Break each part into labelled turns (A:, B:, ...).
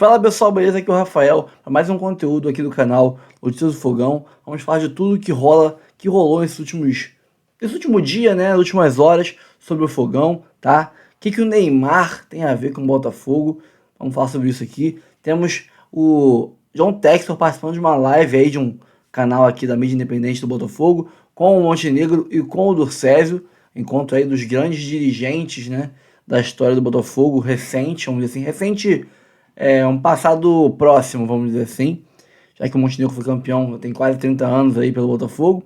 A: Fala pessoal, beleza? Aqui é o Rafael, para mais um conteúdo aqui do canal Notícias do Fogão. Vamos falar de tudo que rolou nesse último dia, né? Nas últimas horas sobre o Fogão, tá? O que o Neymar tem a ver com o Botafogo? Vamos falar sobre isso aqui. Temos o John Textor participando de uma live aí de um canal aqui da mídia independente do Botafogo, com o Montenegro e com o Durcésio, encontro aí dos grandes dirigentes, né, da história do Botafogo, recente, vamos dizer assim, recente, um passado próximo, vamos dizer assim, já que o Montenegro foi campeão, tem quase 30 anos aí pelo Botafogo,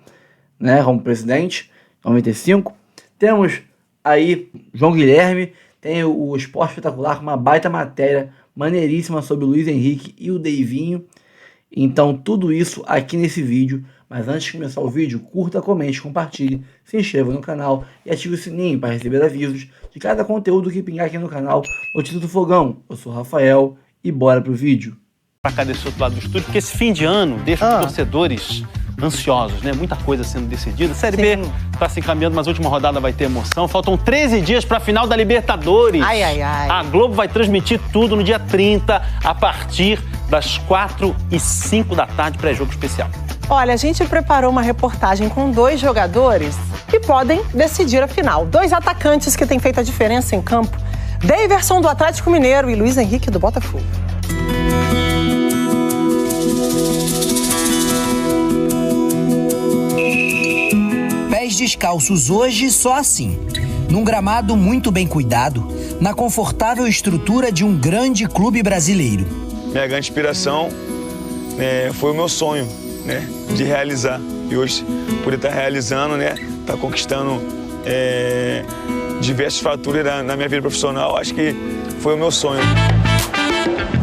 A: né, como presidente, 95. Temos aí João Guilherme, tem o Esporte Espetacular com uma baita matéria maneiríssima sobre o Luiz Henrique e o Deivinho. Então tudo isso aqui nesse vídeo, mas antes de começar o vídeo, curta, comente, compartilhe, se inscreva no canal e ative o sininho para receber avisos de cada conteúdo que pingar aqui no canal Notícias do Fogão. Eu sou o Rafael e bora pro vídeo.
B: Pra cá desse outro lado do estúdio, porque esse fim de ano deixa os torcedores ansiosos, né? Muita coisa sendo decidida. Série B tá se encaminhando, mas a última rodada vai ter emoção. Faltam 13 dias pra final da Libertadores.
C: Ai.
B: A Globo vai transmitir tudo no dia 30, a partir das 4h05 da tarde, pré-jogo especial.
C: Olha, a gente preparou uma reportagem com 2 jogadores que podem decidir a final. 2 atacantes que têm feito a diferença em campo. Daverson do Atlético Mineiro e Luiz Henrique do Botafogo.
D: Pés descalços hoje só assim, num gramado muito bem cuidado, na confortável estrutura de um grande clube brasileiro.
E: Minha grande inspiração foi o meu sonho, né, de realizar. E hoje, por estar realizando, né, estar conquistando diversas faturas na minha vida profissional, acho que foi o meu sonho.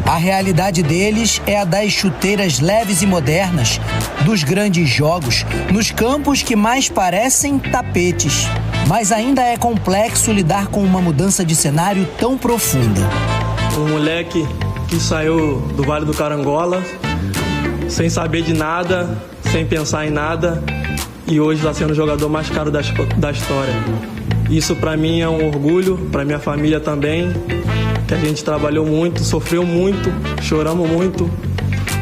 D: A realidade deles é a das chuteiras leves e modernas, dos grandes jogos, nos campos que mais parecem tapetes. Mas ainda é complexo lidar com uma mudança de cenário tão profunda.
F: Um moleque que saiu do Vale do Carangola, sem saber de nada, sem pensar em nada, e hoje está sendo o jogador mais caro da história. Isso para mim é um orgulho, para minha família também, que a gente trabalhou muito, sofreu muito, choramos muito,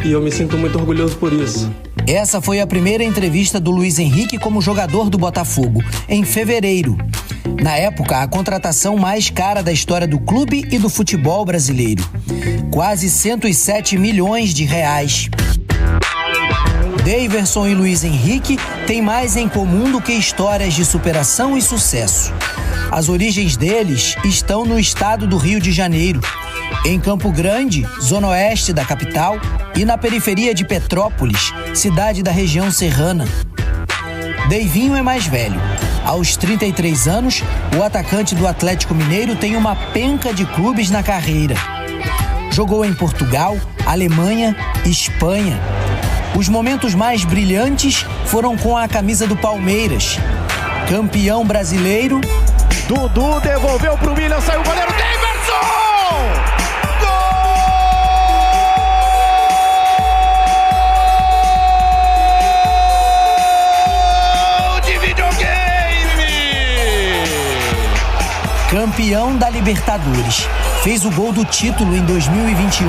F: e eu me sinto muito orgulhoso por isso.
D: Essa foi a primeira entrevista do Luiz Henrique como jogador do Botafogo, em fevereiro. Na época, a contratação mais cara da história do clube e do futebol brasileiro. Quase 107 milhões de reais. Daverson e Luiz Henrique têm mais em comum do que histórias de superação e sucesso. As origens deles estão no estado do Rio de Janeiro, em Campo Grande, zona oeste da capital, e na periferia de Petrópolis, cidade da região serrana. Deivinho é mais velho. Aos 33 anos, o atacante do Atlético Mineiro tem uma penca de clubes na carreira. Jogou em Portugal, Alemanha, Espanha. Os momentos mais brilhantes foram com a camisa do Palmeiras. Campeão brasileiro.
G: Dudu devolveu pro Willian, saiu o goleiro Daverson! Gol de videogame!
D: Campeão da Libertadores. Fez o gol do título em 2021.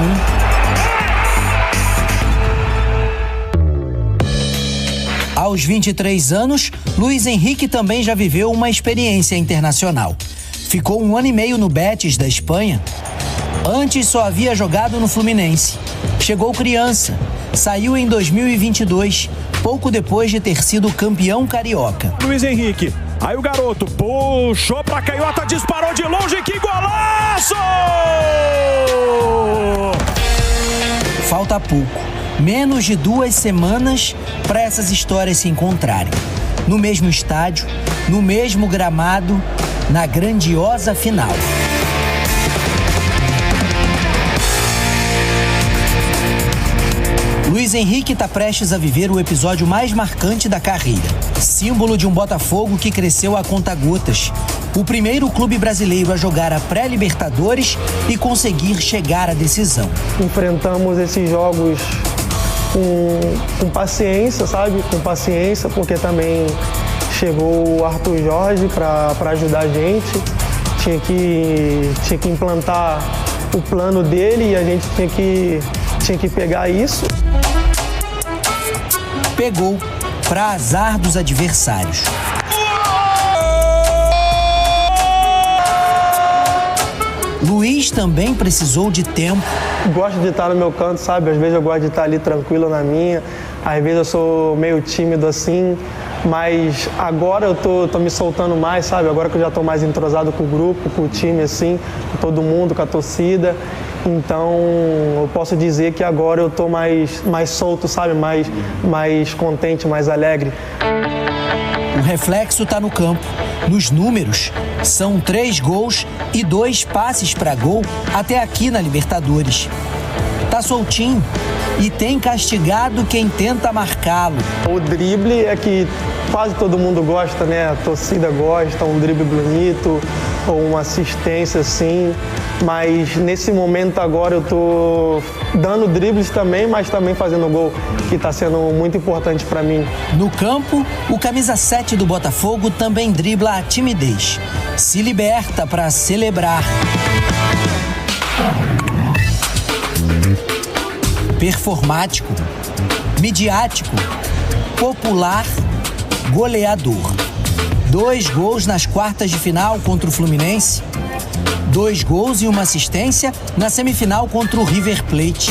D: Aos 23 anos, Luiz Henrique também já viveu uma experiência internacional. Ficou 1 ano e meio no Betis da Espanha. Antes só havia jogado no Fluminense. Chegou criança, saiu em 2022, pouco depois de ter sido campeão carioca.
G: Luiz Henrique, aí o garoto puxou pra canhota, disparou de longe, que golaço!
D: Falta pouco. Menos de 2 semanas para essas histórias se encontrarem. No mesmo estádio, no mesmo gramado, na grandiosa final. Luiz Henrique está prestes a viver o episódio mais marcante da carreira. Símbolo de um Botafogo que cresceu a conta-gotas. O primeiro clube brasileiro a jogar a pré-Libertadores e conseguir chegar à decisão.
F: Enfrentamos esses jogos com paciência, sabe? Com paciência, porque também chegou o Arthur Jorge para ajudar a gente. Tinha que implantar o plano dele e a gente tinha que pegar isso.
D: Pegou, para azar dos adversários. Luiz também precisou de tempo.
F: Gosto de estar no meu canto, sabe? Às vezes eu gosto de estar ali tranquilo na minha. Às vezes eu sou meio tímido assim. Mas agora eu tô me soltando mais, sabe? Agora que eu já tô mais entrosado com o grupo, com o time, assim, com todo mundo, com a torcida. Então, eu posso dizer que agora eu tô mais solto, sabe? Mais contente, mais alegre.
D: O reflexo tá no campo. Nos números, são 3 gols e 2 passes para gol até aqui na Libertadores. Tá soltinho e tem castigado quem tenta marcá-lo.
F: O drible é que quase todo mundo gosta, né? A torcida gosta, um drible bonito ou uma assistência assim. Mas nesse momento agora eu tô dando dribles também, mas também fazendo gol, que tá sendo muito importante para mim.
D: No campo, o camisa 7 do Botafogo também dribla a timidez. Se liberta para celebrar. Performático, midiático, popular, goleador. 2 gols nas quartas de final contra o Fluminense. 2 gols e uma assistência na semifinal contra o River Plate.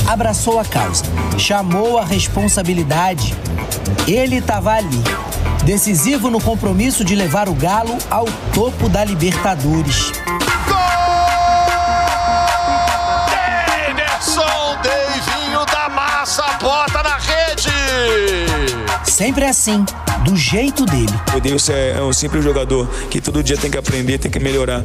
D: Abraçou a causa, chamou a responsabilidade. Ele estava ali, decisivo no compromisso de levar o Galo ao topo da Libertadores.
H: Deivinho da massa, bota na rede!
D: Sempre assim, do jeito dele.
E: O Deus é um simples jogador que todo dia tem que aprender, tem que melhorar.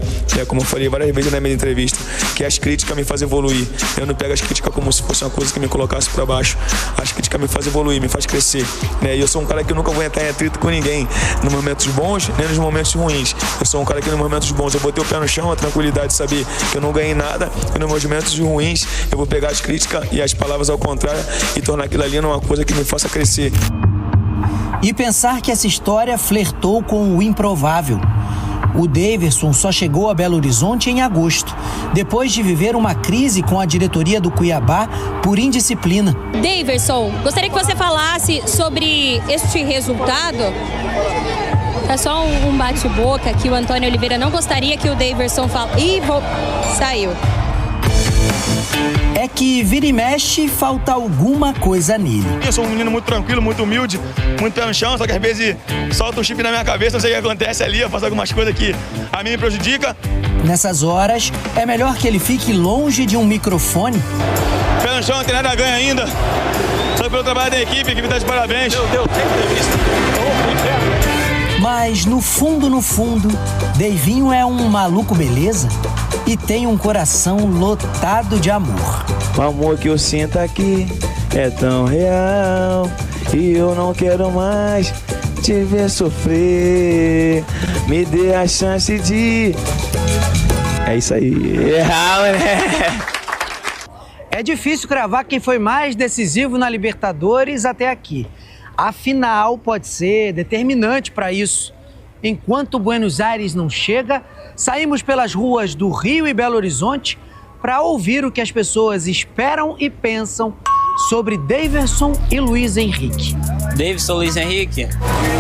E: Como eu falei várias vezes na minha entrevista, que as críticas me fazem evoluir. Eu não pego as críticas como se fosse uma coisa que me colocasse para baixo. As críticas me fazem evoluir, me faz crescer. E eu sou um cara que nunca vou entrar em atrito com ninguém, nos momentos bons nem nos momentos ruins. Eu sou um cara que nos momentos bons eu botei o pé no chão, a tranquilidade de saber que eu não ganhei nada, e nos meus momentos ruins eu vou pegar as críticas e as palavras ao contrário e tornar aquilo ali numa coisa que me faça crescer.
D: E pensar que essa história flertou com o improvável. O Daverson só chegou a Belo Horizonte em agosto, depois de viver uma crise com a diretoria do Cuiabá por indisciplina.
I: Daverson, gostaria que você falasse sobre este resultado. É só um bate-boca que o Antônio Oliveira não gostaria que o Daverson falasse. Saiu.
D: É que vira e mexe, falta alguma coisa nele.
E: Eu sou um menino muito tranquilo, muito humilde, muito pé no chão, só que às vezes solta um chip na minha cabeça, não sei o que acontece ali, eu faço algumas coisas que a mim me prejudica.
D: Nessas horas, é melhor que ele fique longe de um microfone.
E: Pé no chão, não tem nada a ganhar ainda. Só pelo trabalho da equipe, a equipe tá de parabéns. Meu Deus, tem entrevista.
D: Mas no fundo, Deivinho é um maluco beleza e tem um coração lotado de amor.
E: O amor que eu sinto aqui é tão real e eu não quero mais te ver sofrer. Me dê a chance de... É isso aí.
D: É difícil cravar quem foi mais decisivo na Libertadores até aqui. A final pode ser determinante para isso. Enquanto Buenos Aires não chega, saímos pelas ruas do Rio e Belo Horizonte para ouvir o que as pessoas esperam e pensam sobre Daverson e Luiz Henrique.
J: Daverson, Luiz Henrique?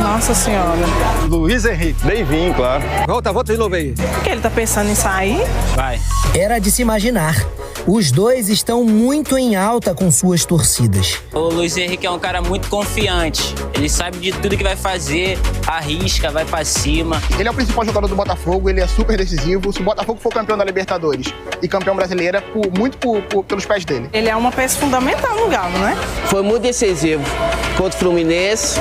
C: Nossa Senhora.
K: Luiz Henrique. Deivinho, claro. Volta de novo aí.
C: Por que ele tá pensando em sair?
J: Vai.
D: Era de se imaginar. Os dois estão muito em alta com suas torcidas.
J: O Luiz Henrique é um cara muito confiante. Ele sabe de tudo que vai fazer, arrisca, vai pra cima.
K: Ele é o principal jogador do Botafogo, ele é super decisivo. Se o Botafogo for campeão da Libertadores e campeão brasileiro, é pelos pés dele.
C: Ele é uma peça fundamental no Galo, né?
L: Foi muito decisivo contra o Fluminense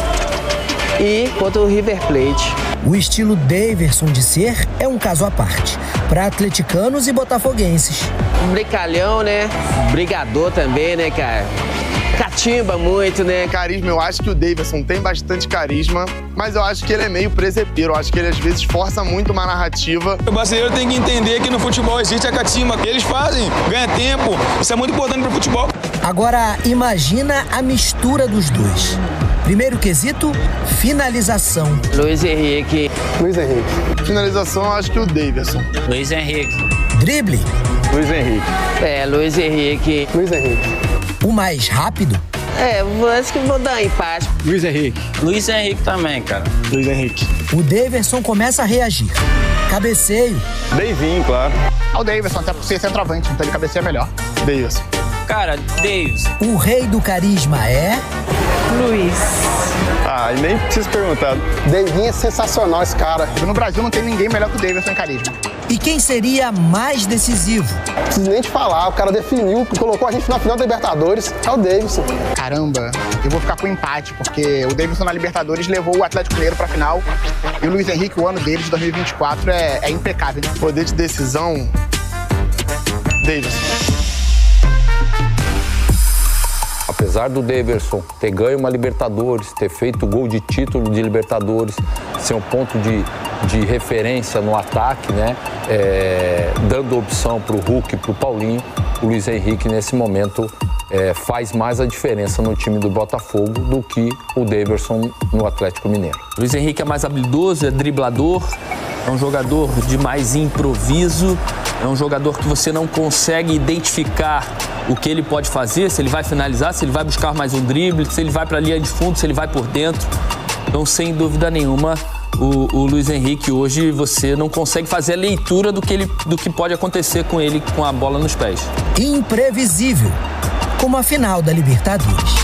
L: e contra o River Plate.
D: O estilo Daverson de ser é um caso à parte, para atleticanos e botafoguenses.
L: Um brincalhão, né? Brigador também, né, cara? Catimba muito, né?
K: Carisma, eu acho que o Daverson tem bastante carisma, mas eu acho que ele é meio presepeiro. Eu acho que ele, às vezes, força muito uma narrativa.
E: O brasileiro tem que entender que no futebol existe a catimba. Eles fazem, ganha tempo. Isso é muito importante pro futebol.
D: Agora, imagina a mistura dos dois. Primeiro quesito, finalização.
L: Luiz Henrique.
K: Luiz Henrique. Finalização, eu acho que o Daverson.
J: Luiz Henrique.
D: Drible.
B: Luiz Henrique.
L: Luiz Henrique.
D: Luiz Henrique. O mais rápido?
L: Acho que vou dar empate.
G: Luiz Henrique.
J: Luiz Henrique também, cara.
G: Luiz Henrique.
D: O Daverson começa a reagir. Cabeceio.
B: Davinho, claro.
K: O Daverson, até por ser centroavante, então ele cabeceia melhor.
B: Davidson.
J: Cara, Davis.
D: O rei do carisma é...
C: Luiz.
B: Ah, e nem preciso perguntar.
K: Davinho é sensacional esse cara. No Brasil não tem ninguém melhor que o Daverson em carisma.
D: E quem seria mais decisivo?
M: Não preciso nem te falar, o cara definiu, colocou a gente na final da Libertadores, é o Davidson.
K: Caramba, eu vou ficar com empate, porque o Davidson na Libertadores levou o Atlético Mineiro pra final e o Luiz Henrique, o ano dele de 2024 é impecável.
M: Poder de decisão, Davidson.
N: Apesar do Daverson ter ganho uma Libertadores, ter feito gol de título de Libertadores, ser um ponto de referência no ataque, né? Dando opção para o Hulk e para o Paulinho, o Luiz Henrique nesse momento faz mais a diferença no time do Botafogo do que o Daverson no Atlético Mineiro.
O: O Luiz Henrique é mais habilidoso, é driblador, é um jogador de mais improviso, é um jogador que você não consegue identificar o que ele pode fazer, se ele vai finalizar, se ele vai buscar mais um drible, se ele vai para a linha de fundo, se ele vai por dentro. Então, sem dúvida nenhuma, o Luiz Henrique hoje você não consegue fazer a leitura do que pode acontecer com ele com a bola nos pés.
D: Imprevisível, como a final da Libertadores.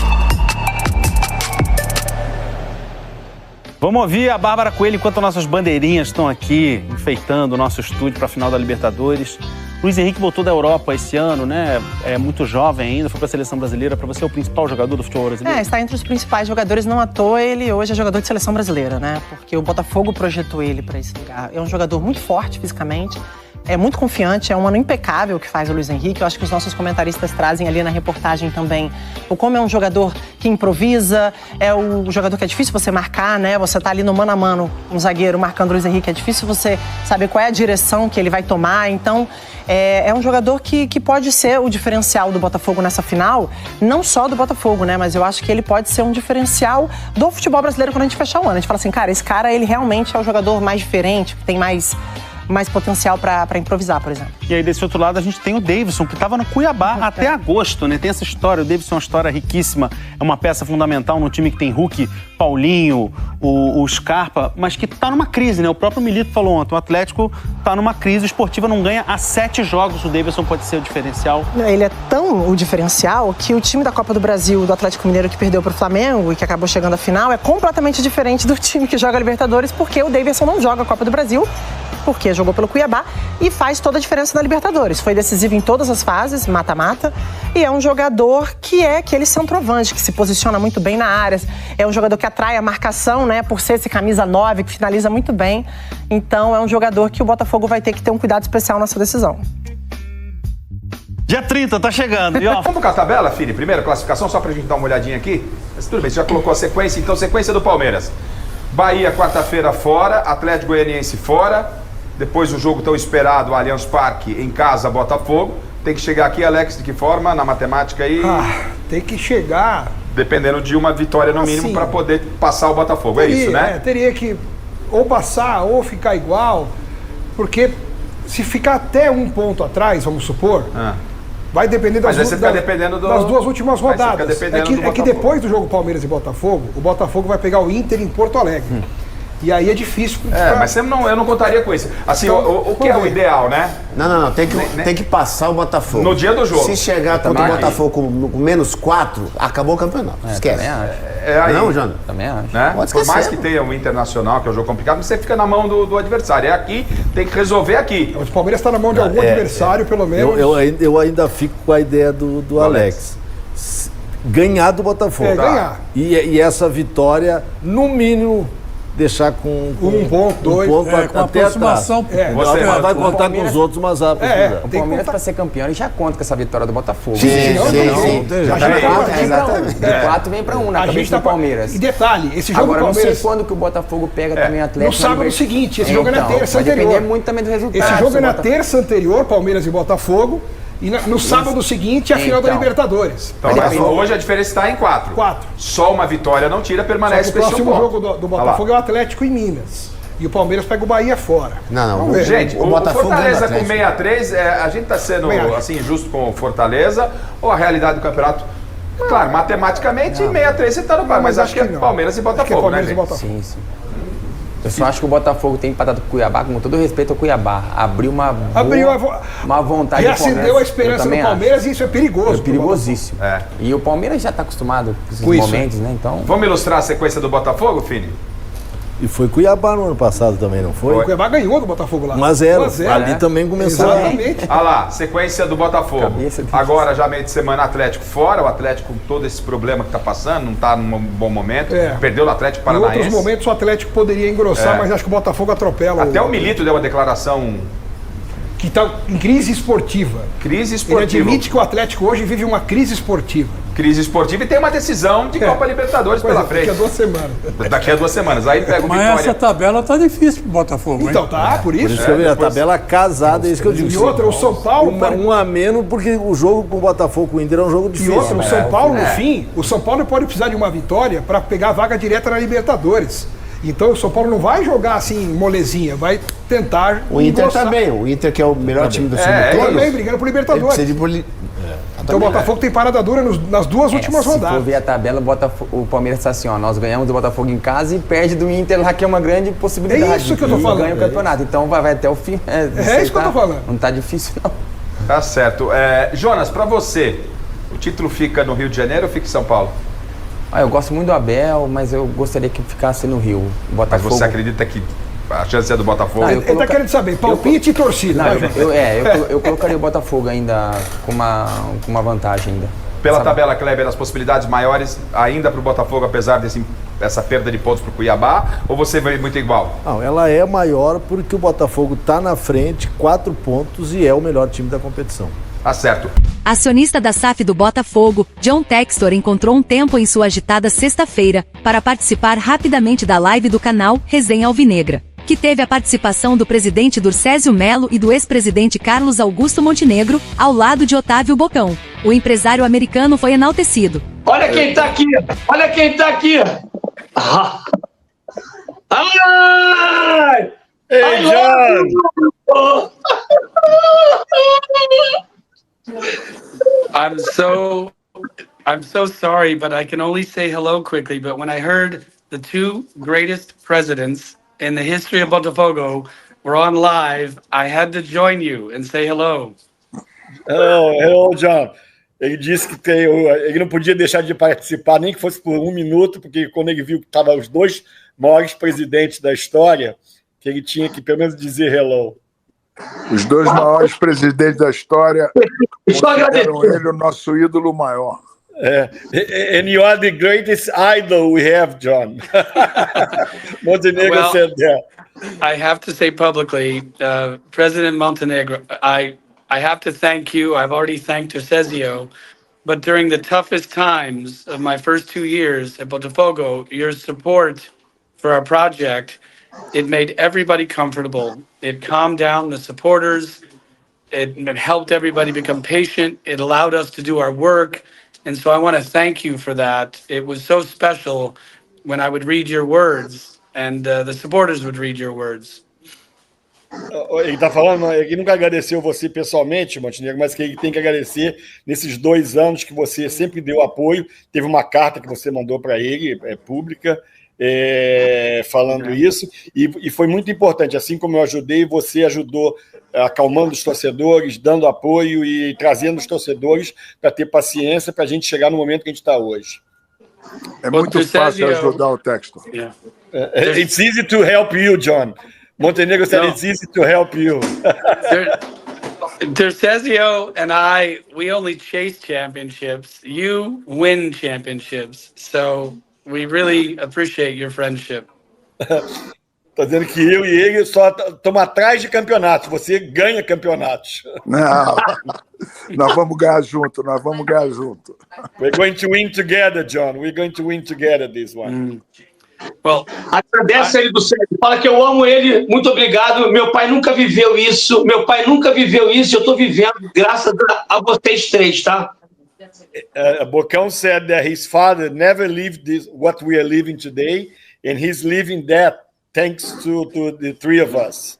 B: Vamos ouvir a Bárbara Coelho enquanto nossas bandeirinhas estão aqui enfeitando o nosso estúdio para a final da Libertadores. Luiz Henrique voltou da Europa esse ano, né? É muito jovem ainda, foi para a seleção brasileira. Para você é o principal jogador do futebol brasileiro?
C: Está entre os principais jogadores, não à toa ele hoje é jogador de seleção brasileira, né? Porque o Botafogo projetou ele para esse lugar. É um jogador muito forte fisicamente, é muito confiante, é um ano impecável que faz o Luiz Henrique. Eu acho que os nossos comentaristas trazem ali na reportagem também o como é um jogador que improvisa, é o jogador que é difícil você marcar, né? Você tá ali no mano a mano, um zagueiro marcando o Luiz Henrique, é difícil você saber qual é a direção que ele vai tomar. Então, é um jogador que pode ser o diferencial do Botafogo nessa final, não só do Botafogo, né? Mas eu acho que ele pode ser um diferencial do futebol brasileiro quando a gente fechar o ano. A gente fala assim, cara, esse cara, ele realmente é o jogador mais diferente, que tem mais potencial para improvisar, por exemplo.
B: E aí, desse outro lado, a gente tem o Davidson, que estava no Cuiabá até agosto, né? Tem essa história, o Davidson é uma história riquíssima, é uma peça fundamental no time que tem Hulk, Paulinho, o Scarpa, mas que está numa crise, né? O próprio Milito falou ontem, o Atlético está numa crise esportiva, não ganha há 7 jogos, o Davidson pode ser o diferencial.
C: Ele é tão o diferencial que o time da Copa do Brasil, do Atlético Mineiro, que perdeu para o Flamengo e que acabou chegando à final, é completamente diferente do time que joga a Libertadores, porque o Davidson não joga a Copa do Brasil, porque jogou pelo Cuiabá e faz toda a diferença na Libertadores. Foi decisivo em todas as fases, mata-mata, e é um jogador que é aquele centroavante, que se posiciona muito bem na área. É um jogador que atrai a marcação, né, por ser esse camisa 9, que finaliza muito bem. Então é um jogador que o Botafogo vai ter que ter um cuidado especial nessa decisão.
B: Dia 30, tá chegando. E, ó...
P: Vamos com a tabela, Fili? Primeira classificação, só pra gente dar uma olhadinha aqui. Mas tudo bem, você já colocou a sequência, então sequência do Palmeiras. Bahia, quarta-feira, fora. Atlético Goianiense, fora. Depois o jogo tão esperado, Allianz Parque, em casa, Botafogo. Tem que chegar aqui, Alex, de que forma? Na matemática aí?
Q: Tem que chegar...
P: Dependendo de uma vitória no mínimo para poder passar o Botafogo,
Q: teria,
P: é isso, né?
Q: Teria que ou passar ou ficar igual, porque se ficar até um ponto atrás, vamos supor, vai depender das duas últimas rodadas. É que depois do jogo Palmeiras e Botafogo, o Botafogo vai pegar o Inter em Porto Alegre. E aí é difícil.
P: Mas eu não contaria com isso. Assim, então, o que é o ideal, né?
R: Não. Tem que passar o Botafogo.
P: No dia do jogo.
R: Se chegar contra o Botafogo com menos 4, acabou o campeonato. Esquece.
P: Aí,
R: não, Jânio?
O: Também acho.
P: Né? Por mais que tenha um Internacional, que é um jogo complicado, você fica na mão do adversário. É aqui, tem que resolver aqui.
Q: O Palmeiras está na mão de algum adversário, pelo menos.
S: Eu ainda fico com a ideia do Alex. Ganhar do Botafogo.
Q: Ganhar.
S: E essa vitória, no mínimo... deixar com
Q: um ponto, dois,
S: com
Q: até aproximação.
S: Você vai contar com os outros, mas
O: o Palmeiras, para ser campeão, ele já conta com essa vitória do Botafogo.
Q: Sim.
O: De 4 vem para 1 na cabeça do Palmeiras.
Q: E detalhe, esse jogo
O: agora,
Q: do Palmeiras...
O: não sei quando que o Botafogo pega também o Atlético.
Q: No sábado seguinte, esse jogo é na terça anterior.
O: Vai depender muito também do resultado.
Q: Esse jogo é na terça anterior, Palmeiras e Botafogo. E no sábado seguinte, a final da Libertadores.
P: Então, mas hoje a diferença está em 4. Só uma vitória não tira, permanece com esse
Q: ponto. O próximo jogo do Botafogo é o Atlético em Minas. E o Palmeiras pega o Bahia fora.
R: Não.
P: Gente, o Fortaleza com 63, a gente está sendo assim, injusto com o Fortaleza ou a realidade do campeonato? Claro, matematicamente, 63 você está no Bahia, mas acho que é Palmeiras e Botafogo, né, gente?
L: Sim. Eu só acho que o Botafogo tem empatado com o Cuiabá, com todo respeito ao Cuiabá. Abriu uma vontade.
Q: Reacendeu a esperança do Palmeiras e isso é perigoso.
L: É perigosíssimo. E o Palmeiras já está acostumado com esses momentos, né? Então...
P: Vamos ilustrar a sequência do Botafogo, Fini?
S: E foi Cuiabá no ano passado também, não foi?
Q: O Cuiabá ganhou do Botafogo lá.
S: 1-0. Ali também começou.
Q: Exatamente.
P: Olha lá, sequência do Botafogo. Agora, já meio de semana, Atlético fora. O Atlético com todo esse problema que está passando, não está num bom momento. Perdeu no Atlético Paranaense.
Q: Em outros momentos o Atlético poderia engrossar, mas acho que o Botafogo atropela.
P: Até o Milito deu uma declaração...
Q: Que está em crise esportiva.
P: Crise esportiva.
Q: Ele admite que o Atlético hoje vive uma crise esportiva.
P: Crise esportiva e tem uma decisão de Copa Libertadores pela frente.
Q: Daqui a 2 semanas.
P: Daqui a 2 semanas. Aí pega o Vitória.
T: Mas essa tabela tá difícil pro Botafogo,
Q: então, tá, por isso.
S: Por isso que eu vi a tabela casada, é isso que eu digo.
Q: E outra, o São Paulo...
S: Um a menos, porque o jogo com o Botafogo, com o Inter, é um jogo difícil.
Q: E outra, o São Paulo, no fim, o São Paulo pode precisar de uma vitória para pegar a vaga direta na Libertadores. Então o São Paulo não vai jogar assim molezinha, vai tentar...
R: O Inter também, o Inter que é o melhor time do sul
Q: também, brigando por Libertadores. Então o Botafogo tem parada dura nas 2 últimas rodadas.
L: Se for ver a tabela, o Palmeiras está assim, ó, nós ganhamos do Botafogo em casa e perde do Inter lá, que é uma grande possibilidade.
Q: É isso que eu tô falando.
L: Ganha o campeonato, então vai até o fim.
Q: É isso que eu tô falando.
L: Não tá difícil, não.
P: Tá certo. Jonas, para você, o título fica no Rio de Janeiro ou fica em São Paulo?
L: Eu gosto muito do Abel, mas eu gostaria que ficasse no Rio. Botafogo.
P: Mas você acredita que a chance é do Botafogo?
Q: Ele tá querendo saber, palpite e torcida.
L: Eu colocaria o Botafogo ainda com uma vantagem ainda.
P: Pela tabela, Kleber, as possibilidades maiores ainda para o Botafogo, apesar dessa perda de pontos para o Cuiabá, ou você vê muito igual?
S: Não, ela é maior porque o Botafogo está na frente, 4 pontos e é o melhor time da competição.
P: Tá certo.
U: Acionista da SAF do Botafogo, John Textor encontrou um tempo em sua agitada sexta-feira para participar rapidamente da live do canal Resenha Alvinegra, que teve a participação do presidente Durcésio Melo e do ex-presidente Carlos Augusto Montenegro, ao lado de Otávio Bocão. O empresário americano foi enaltecido.
V: Olha quem tá aqui! Olha quem tá aqui! Ai!
W: Hey, John!
X: I'm so sorry, but I can only say hello quickly. But when I heard the 2 greatest presidents in the history of Botafogo were on live, I had to join you and say hello.
W: Hello, John. Ele disse que ele não podia deixar de participar, nem que fosse por 1 minuto, porque quando ele viu que estavam os 2 maiores presidentes da história, que ele tinha que pelo menos dizer hello. Os 2 maiores presidentes da história consideram ele o nosso ídolo maior. And you are the greatest idol we have, John. Montenegro said that.
X: I have to say publicly, President Montenegro, I have to thank you. I've already thanked Durcésio, but during the toughest times of my first 2 years at Botafogo, your support for our project, it made everybody comfortable. It calmed down the supporters. It helped everybody become patient. It allowed us to do our work. And so I want to thank you for that. It was so special when I would read your words and the supporters would read your words.
W: Ele está falando, ele nunca agradeceu você pessoalmente, Montenegro, mas que ele tem que agradecer nesses 2 anos que você sempre deu apoio. Teve uma carta que você mandou para ele, pública, falando isso, e foi muito importante. Assim como eu ajudei, você ajudou acalmando os torcedores, dando apoio e trazendo os torcedores para ter paciência para a gente chegar no momento que a gente está hoje. É muito fácil ajudar o Textor. It's easy to help you, John. Montenegro said it's easy to help you.
X: Durcésio and I, we only chase championships. You win championships. So we really appreciate your friendship.
W: Tá dizendo que eu e ele só estamos atrás de campeonatos. Você ganha campeonatos. Não, nós vamos ganhar junto, We're going to win together, John. We're going to win together this one.
V: Well, agradece ele do céu. Fala que eu amo ele. Muito obrigado. Meu pai nunca viveu isso. Eu estou vivendo graças a vocês 3, tá?
W: Bocão said that his father never lived what we are living today, and he's living that thanks to the three of us.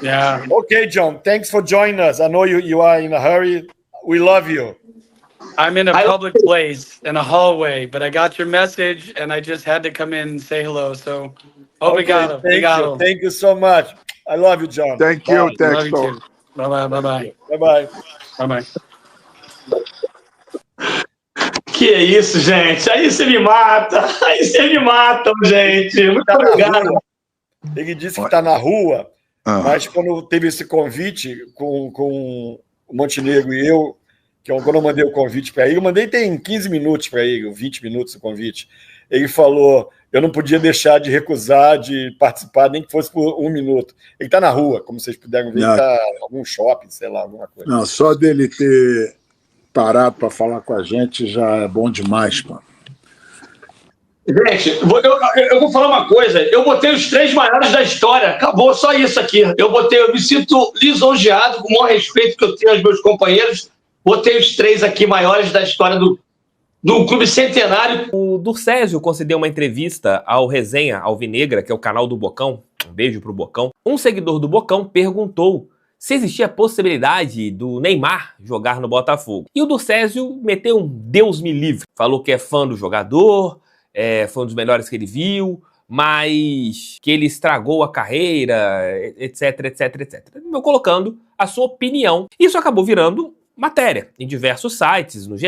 X: Yeah.
W: Okay, John, thanks for joining us. I know you are in a hurry. We love you.
X: I'm in a public place, in a hallway, but I got your message, and I just had to come in and say hello. So, obrigado. Obrigado.
W: Thank you so much. I love you, John.
X: Thank you, Textor. Bye-bye, bye-bye.
W: Bye-bye.
X: Bye-bye.
V: Que isso, gente. Aí você me mata. Aí você me matam, gente. Muito obrigado.
W: Ele disse que está na rua, mas quando teve esse convite com o Montenegro e eu, quando eu mandei o convite para ele, eu mandei tem 15 minutos para ele, 20 minutos o convite. Ele falou, eu não podia deixar de recusar de participar, nem que fosse por 1 minuto. Ele está na rua, como vocês puderam ver, ele está em algum shopping, sei lá, alguma coisa.
A: Não, só dele ter parado para falar com a gente já é bom demais, mano.
V: Gente, eu vou falar uma coisa. Eu botei os 3 maiores da história. Acabou, só isso aqui. Eu me sinto lisonjeado, com o maior respeito que eu tenho aos meus companheiros. Botei os 3 aqui maiores da história do clube centenário.
F: O Durcésio concedeu uma entrevista ao Resenha Alvinegra, que é o canal do Bocão. Um beijo pro Bocão. Um seguidor do Bocão perguntou se existia a possibilidade do Neymar jogar no Botafogo. E o Durcésio meteu um Deus me livre. Falou que é fã do jogador, foi um dos melhores que ele viu, mas que ele estragou a carreira, etc, etc, etc. Colocando a sua opinião. Isso acabou virando matéria em diversos sites, no GE,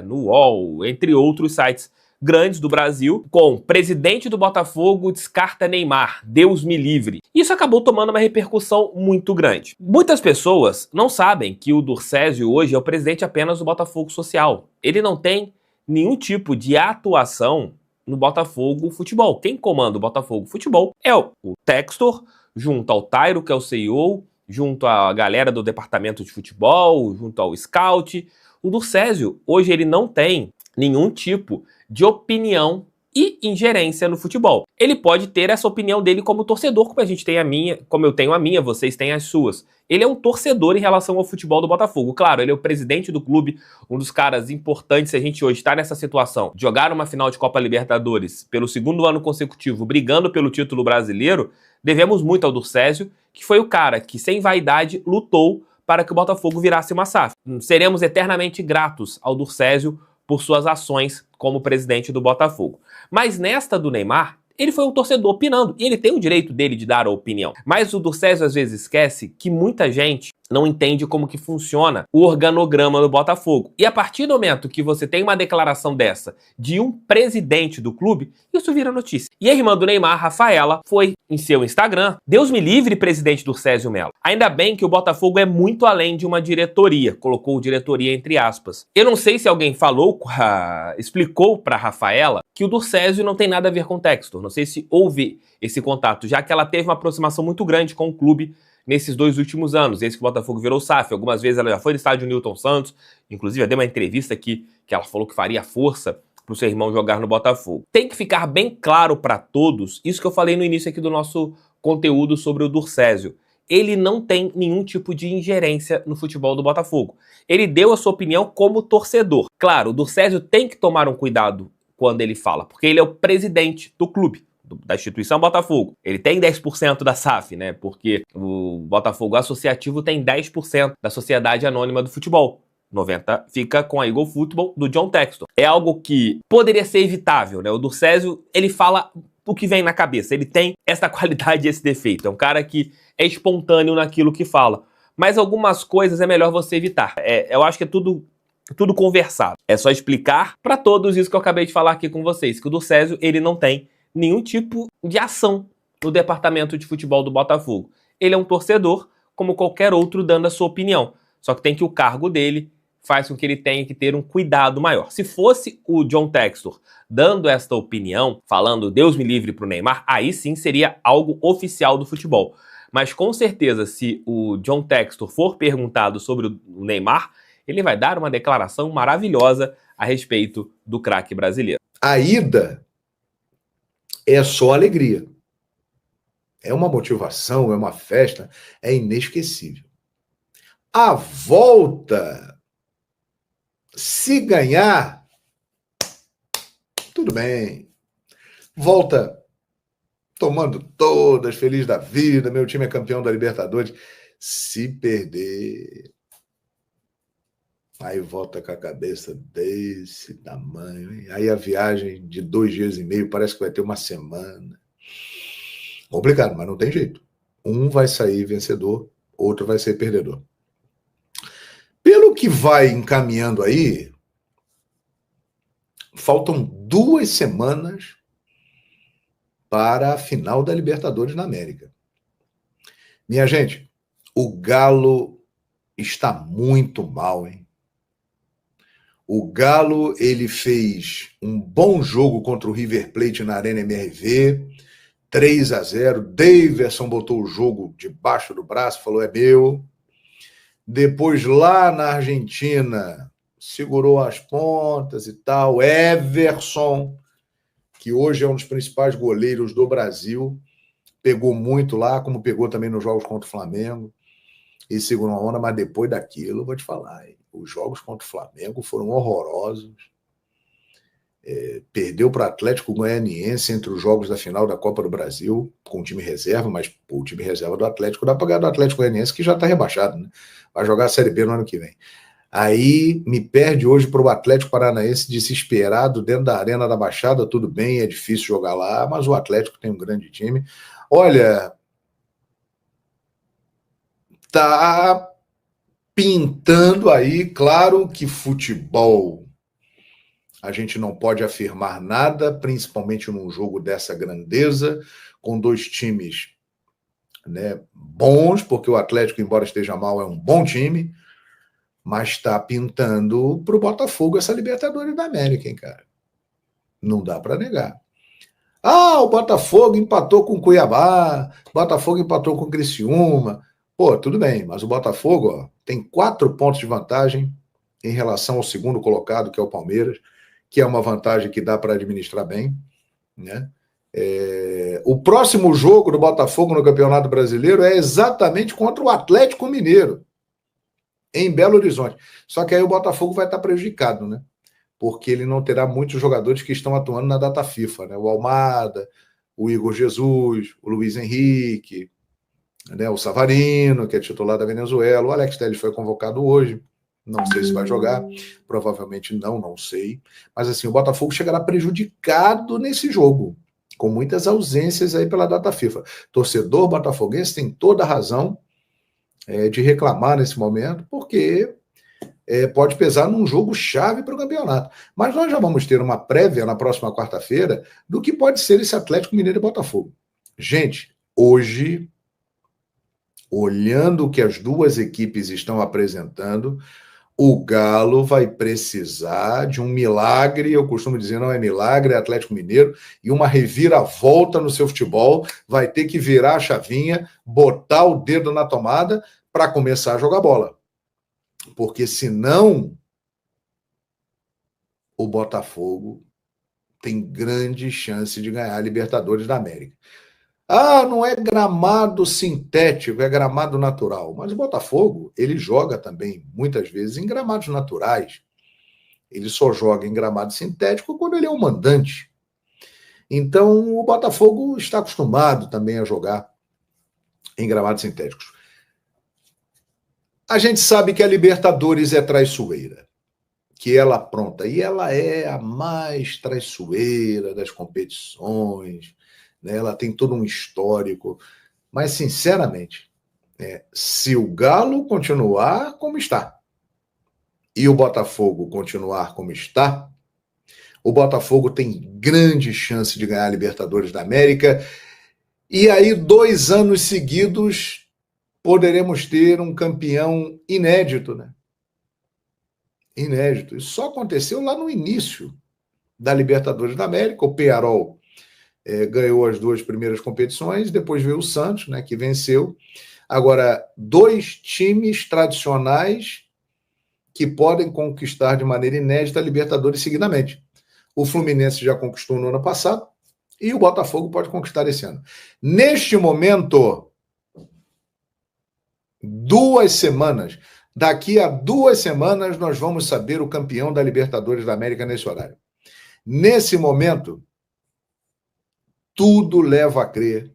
F: no UOL, entre outros sites grandes do Brasil, com presidente do Botafogo descarta Neymar, Deus me livre. Isso acabou tomando uma repercussão muito grande. Muitas pessoas não sabem que o Durcésio hoje é o presidente apenas do Botafogo Social. Ele não tem nenhum tipo de atuação no Botafogo Futebol. Quem comanda o Botafogo Futebol é o Textor, junto ao Tairo, que é o CEO, junto à galera do departamento de futebol, junto ao Scout. O Durcésio, hoje, ele não tem nenhum tipo de opinião e ingerência no futebol. Ele pode ter essa opinião dele como torcedor, como a gente tem a minha, como eu tenho a minha, vocês têm as suas. Ele é um torcedor em relação ao futebol do Botafogo. Claro, ele é o presidente do clube, um dos caras importantes. Se a gente hoje está nessa situação de jogar uma final de Copa Libertadores pelo 2º ano consecutivo, brigando pelo título brasileiro, devemos muito ao Durcésio, que foi o cara que, sem vaidade, lutou para que o Botafogo virasse uma SAF. Seremos eternamente gratos ao Durcésio por suas ações como presidente do Botafogo. Mas nesta do Neymar, ele foi um torcedor opinando, e ele tem o direito dele de dar a opinião. Mas o Durcésio às vezes esquece que muita gente não entende como que funciona o organograma do Botafogo. E a partir do momento que você tem uma declaração dessa de um presidente do clube, isso vira notícia. E a irmã do Neymar, Rafaela, foi em seu Instagram, Deus me livre, presidente Durcésio Mello. Ainda bem que o Botafogo é muito além de uma diretoria, colocou diretoria entre aspas. Eu não sei se alguém explicou para Rafaela que o Durcésio não tem nada a ver com o Textor. Não sei se houve esse contato, já que ela teve uma aproximação muito grande com o clube nesses 2 últimos anos, desde que o Botafogo virou SAF. Algumas vezes ela já foi no estádio Newton Santos, inclusive deu uma entrevista aqui que ela falou que faria força para o seu irmão jogar no Botafogo. Tem que ficar bem claro para todos, isso que eu falei no início aqui do nosso conteúdo sobre o Durcésio. Ele não tem nenhum tipo de ingerência no futebol do Botafogo. Ele deu a sua opinião como torcedor. Claro, o Durcésio tem que tomar um cuidado quando ele fala, porque ele é o presidente do clube, da instituição Botafogo. Ele tem 10% da SAF, né? Porque o Botafogo Associativo tem 10% da Sociedade Anônima do Futebol. 90% fica com a Eagle Football do John Textor. É algo que poderia ser evitável, né? O Durcésio, ele fala o que vem na cabeça. Ele tem essa qualidade e esse defeito. É um cara que é espontâneo naquilo que fala. Mas algumas coisas é melhor você evitar. Eu acho que é tudo conversado. É só explicar para todos isso que eu acabei de falar aqui com vocês, que o Durcésio, ele não tem nenhum tipo de ação no departamento de futebol do Botafogo. Ele é um torcedor, como qualquer outro, dando a sua opinião. Só que tem que o cargo dele faz com que ele tenha que ter um cuidado maior. Se fosse o John Textor dando esta opinião, falando Deus me livre pro Neymar, aí sim seria algo oficial do futebol. Mas com certeza, se o John Textor for perguntado sobre o Neymar, ele vai dar uma declaração maravilhosa a respeito do craque brasileiro.
H: A ida é só alegria. É uma motivação, é uma festa, é inesquecível. A volta, se ganhar, tudo bem. Volta tomando todas, feliz da vida, meu time é campeão da Libertadores. Se perder, aí volta com a cabeça desse tamanho, hein? Aí a viagem de 2 dias e meio parece que vai ter uma semana. Complicado, mas não tem jeito. Um vai sair vencedor, outro vai ser perdedor. Pelo que vai encaminhando aí, faltam 2 semanas para a final da Libertadores na América. Minha gente, o Galo está muito mal, hein? O Galo, ele fez um bom jogo contra o River Plate na Arena MRV, 3-0. Daverson botou o jogo debaixo do braço, falou, é meu. Depois, lá na Argentina, segurou as pontas e tal. Everson, que hoje é um dos principais goleiros do Brasil, pegou muito lá, como pegou também nos jogos contra o Flamengo, e segurou a onda, mas depois daquilo, vou te falar, hein? Os jogos contra o Flamengo foram horrorosos. Perdeu para o Atlético Goianiense entre os jogos da final da Copa do Brasil, com o time reserva, mas o time reserva do Atlético dá para ganhar do Atlético Goianiense, que já está rebaixado, né? Vai jogar a Série B no ano que vem. Aí me perde hoje para o Atlético Paranaense desesperado dentro da Arena da Baixada, tudo bem, é difícil jogar lá, mas o Atlético tem um grande time. Olha, tá pintando aí, claro que futebol a gente não pode afirmar nada, principalmente num jogo dessa grandeza, com 2 times, né, bons, porque o Atlético, embora esteja mal, é um bom time, mas está pintando para o Botafogo essa Libertadores da América, hein, cara? Não dá para negar. O Botafogo empatou com o Cuiabá, Botafogo empatou com o Criciúma. Pô, tudo bem, mas o Botafogo, ó, tem 4 pontos de vantagem em relação ao segundo colocado, que é o Palmeiras, que é uma vantagem que dá para administrar bem, né? O próximo jogo do Botafogo no Campeonato Brasileiro é exatamente contra o Atlético Mineiro, em Belo Horizonte. Só que aí o Botafogo vai estar prejudicado, né? Porque ele não terá muitos jogadores que estão atuando na data FIFA, né? O Almada, o Igor Jesus, o Luiz Henrique, né? O Savarino, que é titular da Venezuela, o Alex Telles foi convocado hoje, não sei se vai jogar, provavelmente não sei, mas assim, o Botafogo chegará prejudicado nesse jogo, com muitas ausências aí pela data FIFA. Torcedor botafoguense tem toda a razão de reclamar nesse momento, porque pode pesar num jogo chave para o campeonato. Mas nós já vamos ter uma prévia na próxima quarta-feira do que pode ser esse Atlético Mineiro e Botafogo. Gente, hoje, olhando o que as 2 equipes estão apresentando, o Galo vai precisar de um milagre, eu costumo dizer, não é milagre, é Atlético Mineiro, e uma reviravolta no seu futebol, vai ter que virar a chavinha, botar o dedo na tomada para começar a jogar bola. Porque senão o Botafogo tem grande chance de ganhar a Libertadores da América. Não é gramado sintético, é gramado natural. Mas o Botafogo, ele joga também, muitas vezes, em gramados naturais. Ele só joga em gramado sintético quando ele é o mandante. Então, o Botafogo está acostumado também a jogar em gramados sintéticos. A gente sabe que a Libertadores é traiçoeira, que ela apronta, e ela é a mais traiçoeira das competições, né? Ela tem todo um histórico, mas, sinceramente, se o Galo continuar como está e o Botafogo continuar como está, o Botafogo tem grande chance de ganhar a Libertadores da América, e aí 2 anos seguidos poderemos ter um campeão inédito, né? Inédito. Isso só aconteceu lá no início da Libertadores da América. O Peñarol ganhou as 2 primeiras competições, depois veio o Santos, né, que venceu. Agora, 2 times tradicionais que podem conquistar de maneira inédita a Libertadores seguidamente. O Fluminense já conquistou no ano passado e o Botafogo pode conquistar esse ano. Neste momento, 2 semanas. Daqui a 2 semanas nós vamos saber o campeão da Libertadores da América nesse horário. Nesse momento, tudo leva a crer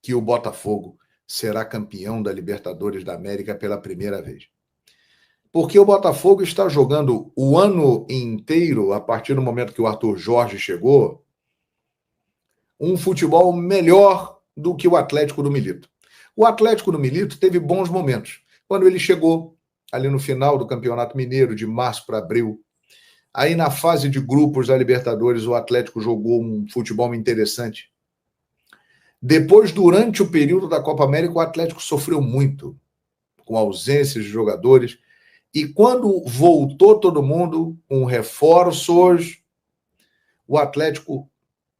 H: que o Botafogo será campeão da Libertadores da América pela primeira vez. Porque o Botafogo está jogando o ano inteiro, a partir do momento que o Arthur Jorge chegou, um futebol melhor do que o Atlético do Milito. O Atlético do Milito teve bons momentos. Quando ele chegou, ali no final do Campeonato Mineiro, de março para abril, aí na fase de grupos da Libertadores, o Atlético jogou um futebol interessante. Depois, durante o período da Copa América, o Atlético sofreu muito, com ausências de jogadores. E quando voltou todo mundo, com reforços, o Atlético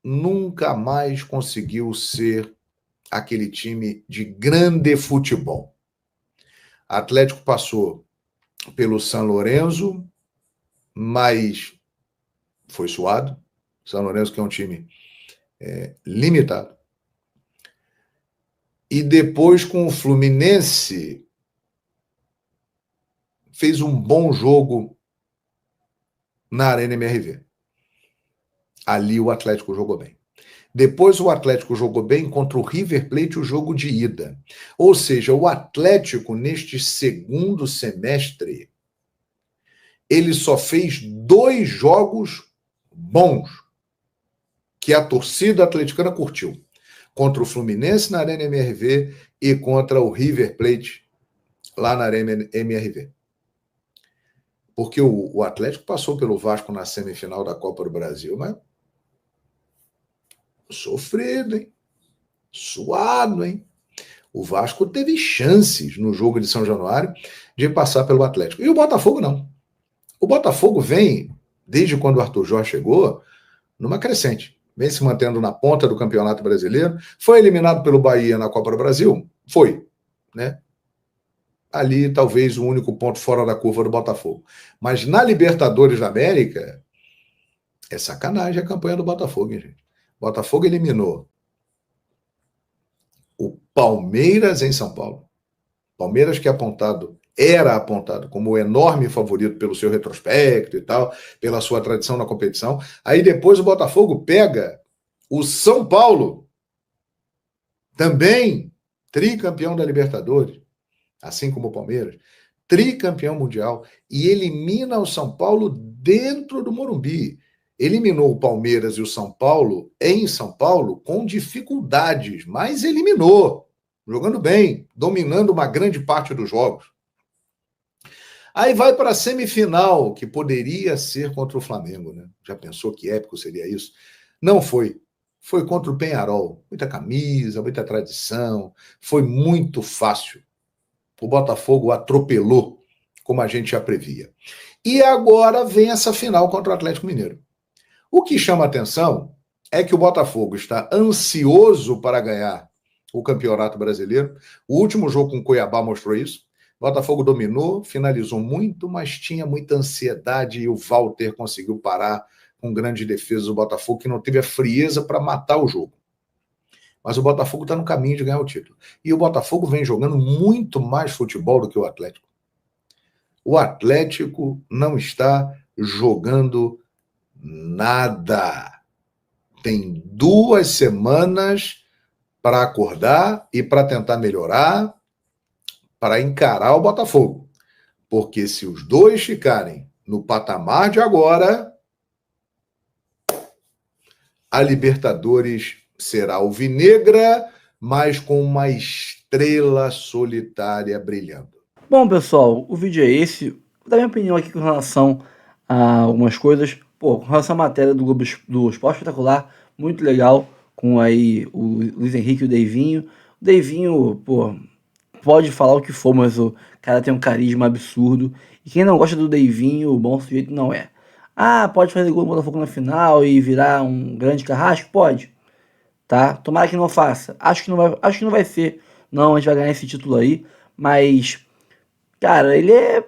H: nunca mais conseguiu ser aquele time de grande futebol. O Atlético passou pelo São Lourenço, mas foi suado. São Lourenço, que é um time limitado. E depois, com o Fluminense, fez um bom jogo na Arena MRV. Ali o Atlético jogou bem. Depois o Atlético jogou bem contra o River Plate, o jogo de ida. Ou seja, o Atlético, neste segundo semestre, ele só fez 2 jogos bons, que a torcida atleticana curtiu. Contra o Fluminense na Arena MRV e contra o River Plate lá na Arena MRV. Porque o Atlético passou pelo Vasco na semifinal da Copa do Brasil, mas sofrido, hein? Suado, hein? O Vasco teve chances no jogo de São Januário de passar pelo Atlético. E o Botafogo não. O Botafogo vem, desde quando o Arthur Jorge chegou, numa crescente. Vem se mantendo na ponta do Campeonato Brasileiro. Foi eliminado pelo Bahia na Copa do Brasil? Foi, né? Ali, talvez, o único ponto fora da curva do Botafogo. Mas na Libertadores da América, é sacanagem a campanha do Botafogo, hein, gente? O Botafogo eliminou o Palmeiras em São Paulo. Palmeiras que era apontado como o enorme favorito pelo seu retrospecto e tal, pela sua tradição na competição. Aí depois o Botafogo pega o São Paulo, também tricampeão da Libertadores, assim como o Palmeiras, tricampeão mundial, e elimina o São Paulo dentro do Morumbi. Eliminou o Palmeiras e o São Paulo em São Paulo com dificuldades, mas eliminou, jogando bem, dominando uma grande parte dos jogos. Aí vai para a semifinal, que poderia ser contra o Flamengo, né? Já pensou que épico seria isso? Não foi. Foi contra o Peñarol. Muita camisa, muita tradição. Foi muito fácil. O Botafogo atropelou, como a gente já previa. E agora vem essa final contra o Atlético Mineiro. O que chama atenção é que o Botafogo está ansioso para ganhar o Campeonato Brasileiro. O último jogo com o Cuiabá mostrou isso. O Botafogo dominou, finalizou muito, mas tinha muita ansiedade e o Walter conseguiu parar com grande defesa do Botafogo, que não teve a frieza para matar o jogo. Mas o Botafogo está no caminho de ganhar o título. E o Botafogo vem jogando muito mais futebol do que o Atlético. O Atlético não está jogando nada. Tem 2 semanas para acordar e para tentar melhorar, para encarar o Botafogo. Porque se os dois ficarem no patamar de agora, a Libertadores será alvinegra, mas com uma estrela solitária brilhando.
E: Bom, pessoal, o vídeo é esse. Vou dar minha opinião aqui com relação a algumas coisas. Com relação à matéria do Globo do Esporte Espetacular, muito legal, com aí o Luiz Henrique e o Deivinho. O Deivinho, pode falar o que for, mas o cara tem um carisma absurdo. E quem não gosta do Deivinho, o bom sujeito não é. Pode fazer gol no Botafogo na final e virar um grande carrasco? Pode. Tá? Tomara que não faça. Acho que não vai ser. Não, a gente vai ganhar esse título aí. Mas, cara, ele é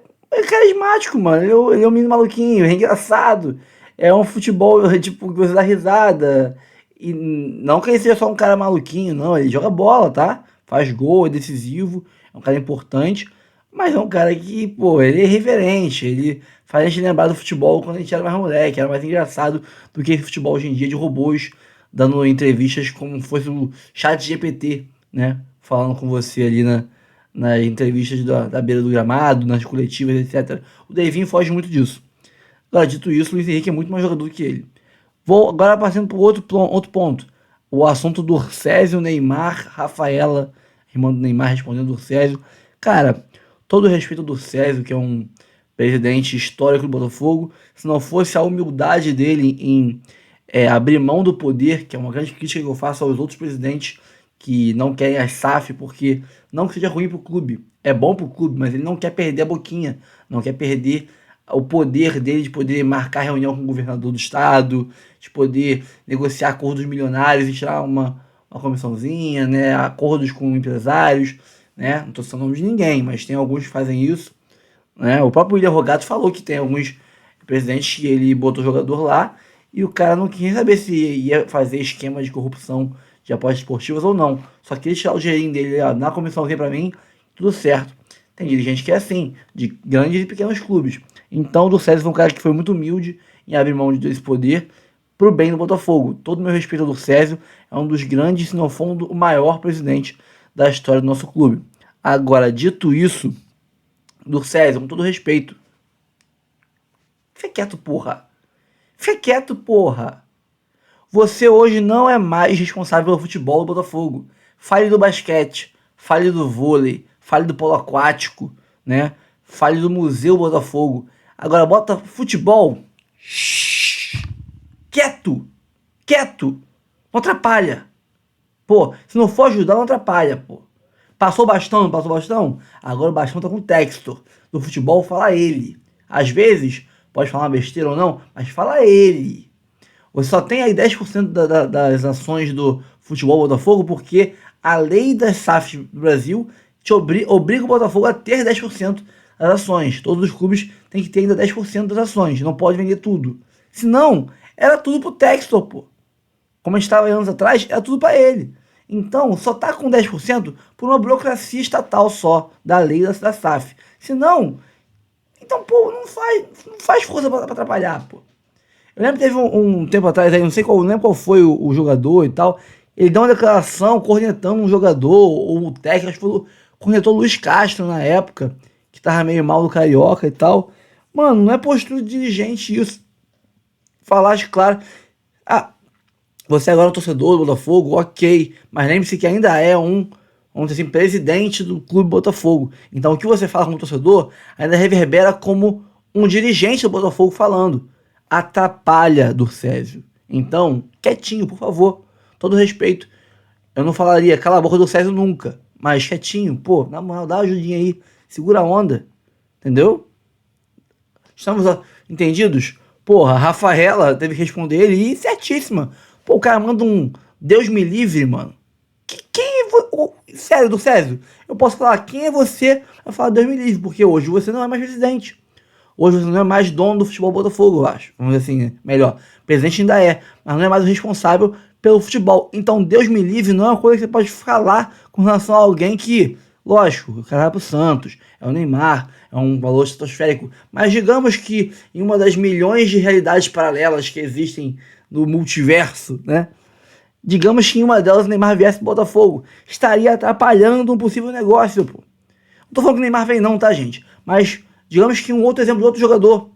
E: carismático, mano. Ele é um menino maluquinho, é engraçado. É um futebol, tipo, que você dá risada. E não que ele seja só um cara maluquinho, não. Ele joga bola, tá? Faz gol, é decisivo, é um cara importante, mas é um cara que, ele é irreverente, ele faz a gente lembrar do futebol quando a gente era mais moleque, era mais engraçado do que esse futebol hoje em dia de robôs dando entrevistas como se fosse o chat GPT, né? Falando com você ali nas entrevistas da beira do gramado, nas coletivas, etc. O Davinho foge muito disso. Agora, dito isso, o Luiz Henrique é muito mais jogador que ele. Vou agora passando para outro ponto. O assunto do Orcésio, Neymar, Rafaela, irmã do Neymar respondendo do Orcésio. Cara, todo o respeito do Orcésio, que é um presidente histórico do Botafogo, se não fosse a humildade dele em abrir mão do poder, que é uma grande crítica que eu faço aos outros presidentes que não querem as SAF, porque não que seja ruim para o clube, é bom para o clube, mas ele não quer perder a boquinha, não quer perder o poder dele de poder marcar reunião com o governador do estado, de poder negociar acordos milionários e tirar uma comissãozinha, né, acordos com empresários, né, não estou citando o nome de ninguém, mas tem alguns que fazem isso, né, o próprio William Rogato falou que tem alguns presidentes que ele botou jogador lá e o cara não queria saber se ia fazer esquema de corrupção de apostas esportivas ou não, só queria tirar o dinheirinho dele na comissãozinha para mim, tudo certo. Tem dirigente que é assim, de grandes e pequenos clubes. Então, o do César foi um cara que foi muito humilde em abrir mão desse poder pro bem do Botafogo. Todo o meu respeito ao do César, é um dos grandes, se não for o maior presidente da história do nosso clube. Agora, dito isso, do César, com todo respeito, fica quieto, porra. Fica quieto, porra. Você hoje não é mais responsável pelo futebol do Botafogo. Fale do basquete, fale do vôlei, fale do polo aquático, né? Fale do Museu Botafogo. Agora bota futebol. Quieto. Não atrapalha. Pô, se não for ajudar, não atrapalha, pô. Passou o bastão, não passou o bastão? Agora o bastão tá com o Textor. Do futebol fala ele. Às vezes, pode falar uma besteira ou não, mas fala ele. Você só tem aí 10% das ações do futebol Botafogo porque a lei das SAFs do Brasil te obriga o Botafogo a ter 10% das ações. Todos os clubes têm que ter ainda 10% das ações. Não pode vender tudo. Senão, era tudo pro Textor, pô. Como a gente estava anos atrás, era tudo para ele. Então, só tá com 10% por uma burocracia estatal só, da lei da SAF. Senão, então, pô, não faz força para atrapalhar, pô. Eu lembro que teve um tempo atrás, aí, não lembro qual foi o jogador e tal, ele deu uma declaração cornetando um jogador, ou o técnico, acho que foi, cornetou o Luiz Castro na época, que tava meio mal do Carioca e tal. Mano, não é postura de dirigente isso. Falaste claro, você agora é um torcedor do Botafogo, ok, mas lembre-se que ainda é vamos dizer assim, presidente do clube Botafogo. Então o que você fala como torcedor ainda reverbera como um dirigente do Botafogo falando. Atrapalha, Durcésio. Então, quietinho, por favor. Todo respeito. Eu não falaria cala a boca do Durcésio nunca. Mas quietinho, pô, na moral, dá uma ajudinha aí. Segura a onda. Entendeu? Estamos entendidos? Porra, a Rafaela teve que responder ele e certíssima. Pô, o cara manda um Deus me livre, mano. Quem é você? Sério, Durcésio, eu posso falar, quem é você pra falar Deus me livre? Porque hoje você não é mais presidente. Hoje você não é mais dono do futebol Botafogo, eu acho. Vamos dizer assim, melhor. O presidente ainda é, mas não é mais o responsável pelo futebol. Então, Deus me livre não é uma coisa que você pode falar com relação a alguém que, lógico, o cara vai pro Santos, é o Neymar, é um valor estratosférico. Mas digamos que em uma das milhões de realidades paralelas que existem no multiverso, né? Digamos que em uma delas o Neymar viesse pro Botafogo. Estaria atrapalhando um possível negócio, pô. Não tô falando que o Neymar vem não, tá, gente? Mas digamos que um outro exemplo de outro jogador.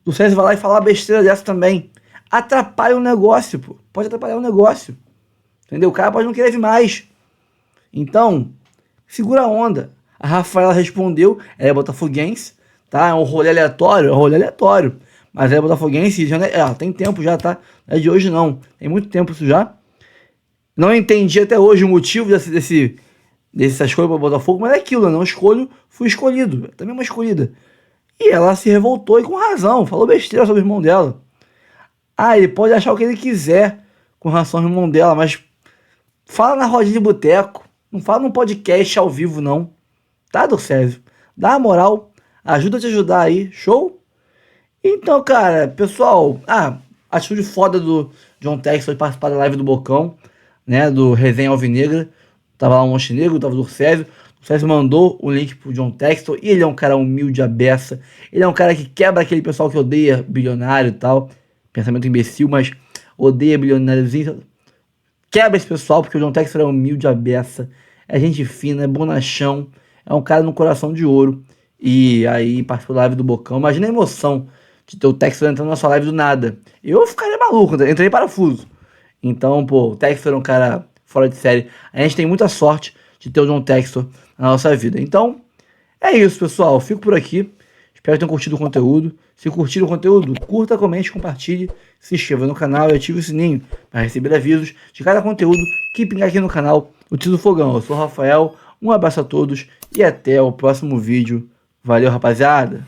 E: O César vai lá e falar uma besteira dessa também. Atrapalha o negócio, pô. Pode atrapalhar o negócio. Entendeu? O cara pode não querer vir mais. Então, segura a onda. A Rafaela respondeu, ela é botafoguense, tá? É um rolê aleatório. Mas ela é botafoguense, já tem tempo já, tá? Não é de hoje não. Tem muito tempo isso já. Não entendi até hoje o motivo dessa escolha para o Botafogo, mas é aquilo, eu não escolho, fui escolhido. Também uma escolhida. E ela se revoltou e com razão, falou besteira sobre o irmão dela. Ele pode achar o que ele quiser com relação ao irmão dela, mas fala na rodinha de boteco, não fala num podcast ao vivo não. Tá, Durcésio? Dá a moral, ajuda a te ajudar aí, show? Então, cara, pessoal, atitude foda do John Textor de participar da live do Bocão, né, do Resenha Alvinegra. Tava lá o Montenegro, tava o Durcésio. O Durcésio mandou o link pro John Textor. E ele é um cara humilde à beça. Ele é um cara que quebra aquele pessoal que odeia bilionário e tal. Pensamento imbecil, mas odeia bilionáriozinho. quebra esse pessoal, porque o John Textor é humilde, a beça, é gente fina, é bonachão, é um cara no coração de ouro. E aí participou da live do Bocão. Imagina a emoção de ter o Textor entrando na sua live do nada. Eu ficaria maluco, entrei em parafuso. Então, pô, o Textor é um cara fora de série. A gente tem muita sorte de ter o John Textor na nossa vida. Então, é isso, pessoal. Fico por aqui. Espero que tenham curtido o conteúdo. Se curtiram o conteúdo, curta, comente, compartilhe, se inscreva no canal e ative o sininho para receber avisos de cada conteúdo que pingar aqui no canal Notícias do Fogão. Eu sou o Rafael, um abraço a todos e até o próximo vídeo. Valeu, rapaziada!